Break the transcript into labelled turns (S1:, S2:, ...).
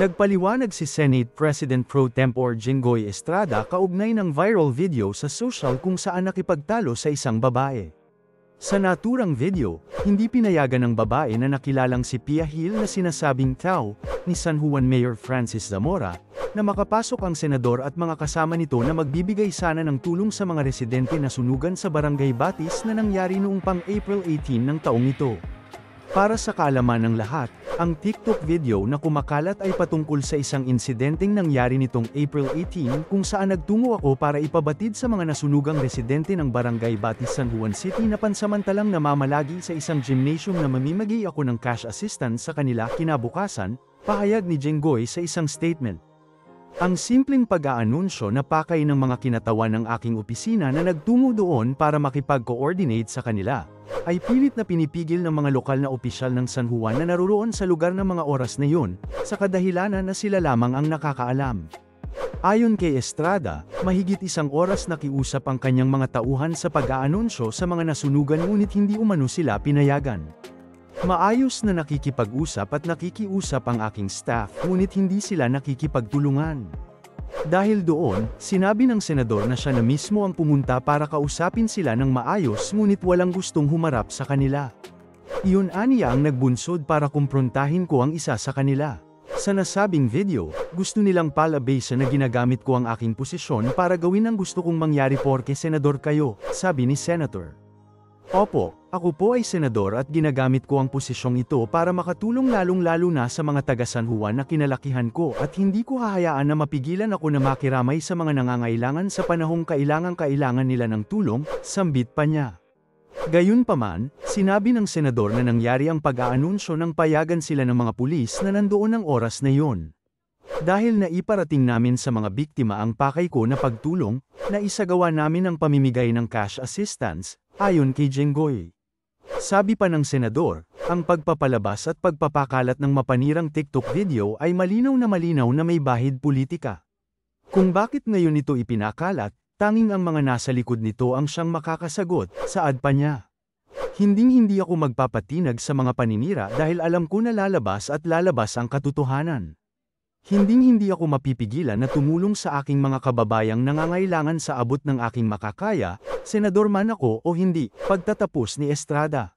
S1: Nagpaliwanag si Senate President Pro Tempore Jinggoy Estrada kaugnay ng viral video sa social kung saan nakipagtalo sa isang babae. Sa naturang video, hindi pinayagan ng babae na nakilalang si Pia Hill na sinasabing tao ni San Juan Mayor Francis Zamora, na makapasok ang senador at mga kasama nito na magbibigay sana ng tulong sa mga residente na sunugan sa Barangay Batis na nangyari noong pang-April 18 ng taong ito. Para sa kaalaman ng lahat, ang TikTok video na kumakalat ay patungkol sa isang insidenteng nangyari nitong April 18 kung saan nagtungo ako para ipabatid sa mga nasunugang residente ng Barangay Batis San Juan City na pansamantalang namamalagi sa isang gymnasium na mamimigay ako ng cash assistance sa kanila kinabukasan, pahayag ni Jinggoy sa isang statement. Ang simpleng pag-aanunsyo na pakay ng mga kinatawan ng aking opisina na nagtungo doon para makipag-coordinate sa kanila, ay pilit na pinipigil ng mga lokal na opisyal ng San Juan na naruroon sa lugar ng mga oras na yun, sa kadahilanan na sila lamang ang nakakaalam. Ayon kay Estrada, mahigit 1 oras nakiusap ang kanyang mga tauhan sa pag-aanunsyo sa mga nasunugan ngunit hindi umano sila pinayagan. Maayos na nakikipag-usap at nakikiusap ang aking staff ngunit hindi sila nakikipagtulungan. Dahil doon, sinabi ng senador na siya na mismo ang pumunta para kausapin sila ng maayos ngunit walang gustong humarap sa kanila. Iyon aniya ang nagbunsod para kumprontahin ko ang isa sa kanila. Sa nasabing video, gusto nilang palabasa na ginagamit ko ang aking posisyon para gawin ang gusto kong mangyari porke senador kayo, sabi ni Senator. Opo, ako po ay senador at ginagamit ko ang posisyong ito para makatulong lalong-lalo na sa mga taga San Juan na kinalakihan ko at hindi ko hahayaan na mapigilan ako na makiramay sa mga nangangailangan sa panahong kailangan nila ng tulong, sambit pa niya. Gayunpaman, sinabi ng senador na nangyari ang pag-aanunsyo nang payagan sila ng mga pulis na nandoon ang oras na iyon. Dahil naiparating namin sa mga biktima ang pakay ko na pagtulong, na isagawa namin ang pamimigay ng cash assistance, ayon kay Jinggoy. Sabi pa ng senador, ang pagpapalabas at pagpapakalat ng mapanirang TikTok video ay malinaw na may bahid politika. Kung bakit ngayon ito ipinakalat, tanging ang mga nasa likod nito ang siyang makakasagot, saad pa niya. Hinding-hindi ako magpapatinag sa mga paninira dahil alam ko na lalabas ang katotohanan. Hinding-hindi ako mapipigilan na tumulong sa aking mga kababayang nangangailangan sa abot ng aking makakaya, senador man ako o hindi, pagtatapos ni Estrada.